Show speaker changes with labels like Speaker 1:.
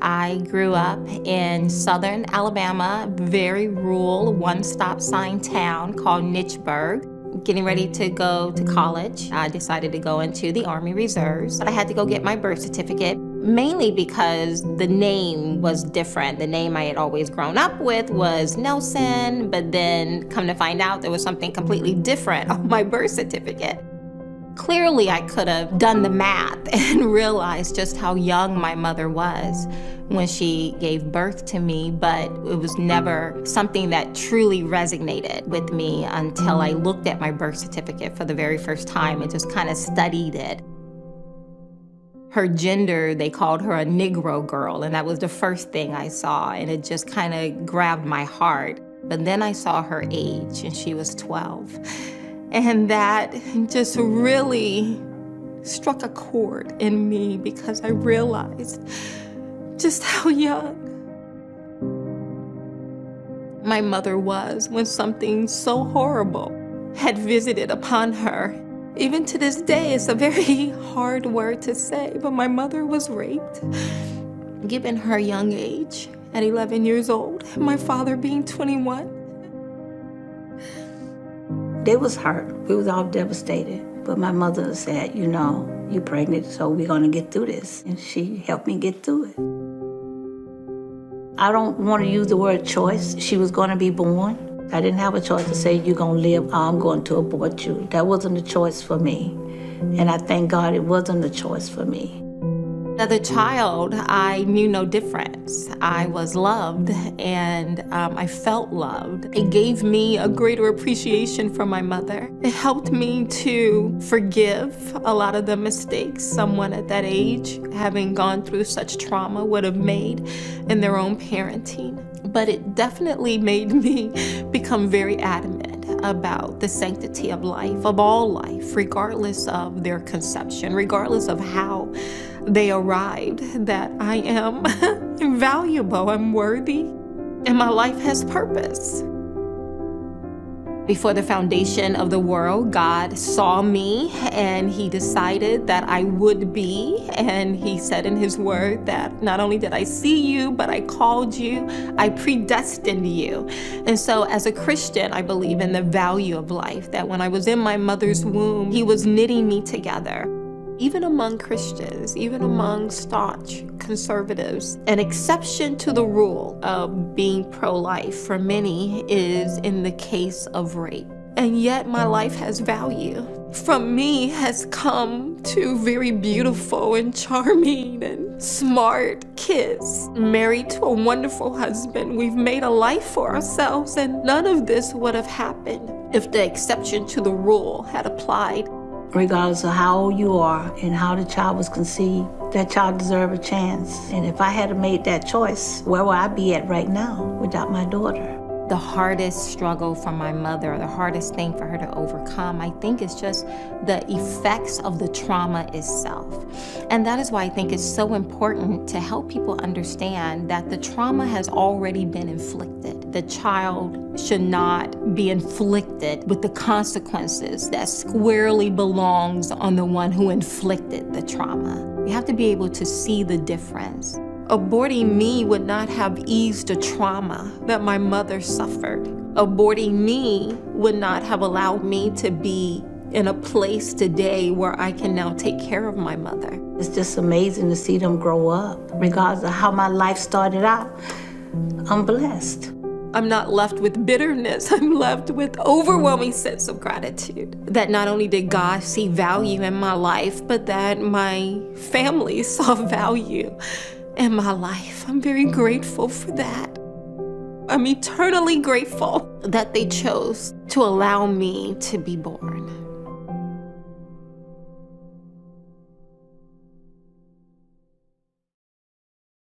Speaker 1: I grew up in southern Alabama, very rural, one-stop sign town called Nichburg. Getting ready to go to college, I decided to go into the Army Reserves. But I had to go get my birth certificate, mainly because the name was different. The name I had always grown up with was Nelson, but then come to find out there was something completely different on my birth certificate. Clearly, I could have done the math and realized just how young my mother was when she gave birth to me, but it was never something that truly resonated with me until I looked at my birth certificate for the very first time and just kind of studied it. Her gender, they called her a Negro girl, and that was the first thing I saw, and it just kind of grabbed my heart. But then I saw her age, and she was 12. And that just really struck a chord in me because I realized just how young my mother was when something so horrible had visited upon her. Even to this day, it's a very hard word to say, but my mother was raped, given her young age at 11 years old, my father being 21.
Speaker 2: They was hurt. We was all devastated. But my mother said, you know, you're pregnant, so we're gonna get through this. And she helped me get through it. I don't want to use the word choice. She was gonna be born. I didn't have a choice to say, you're gonna live, or I'm going to abort you. That wasn't a choice for me. And I thank God it wasn't a choice for me.
Speaker 1: As a child, I knew no difference. I was loved, and I felt loved. It gave me a greater appreciation for my mother. It helped me to forgive a lot of the mistakes someone at that age, having gone through such trauma, would have made in their own parenting. But it definitely made me become very adamant about the sanctity of life, of all life, regardless of their conception, regardless of how they arrived, that I am invaluable, I'm worthy, and my life has purpose. Before the foundation of the world, God saw me and he decided that I would be, and he said in his word that not only did I see you, but I called you, I predestined you. And so as a Christian, I believe in the value of life, that when I was in my mother's womb, he was knitting me together. Even among Christians, even among staunch conservatives, an exception to the rule of being pro-life for many is in the case of rape. And yet my life has value. From me has come two very beautiful and charming and smart kids, married to a wonderful husband. We've made a life for ourselves, and none of this would have happened if the exception to the rule had applied.
Speaker 2: Regardless of how old you are and how the child was conceived, that child deserved a chance. And if I had made that choice, where would I be at right now without my daughter?
Speaker 1: The hardest struggle for my mother, the hardest thing for her to overcome, I think, is just the effects of the trauma itself. And that is why I think it's so important to help people understand that the trauma has already been inflicted. The child should not be inflicted with the consequences that squarely belongs on the one who inflicted the trauma. We have to be able to see the difference. Aborting me would not have eased the trauma that my mother suffered. Aborting me would not have allowed me to be in a place today where I can now take care of my mother.
Speaker 2: It's just amazing to see them grow up. Regardless of how my life started out, I'm blessed.
Speaker 1: I'm not left with bitterness. I'm left with overwhelming sense of gratitude. That not only did God see value in my life, but that my family saw value in my life. I'm very grateful for that. I'm eternally grateful that they chose to allow me to be born.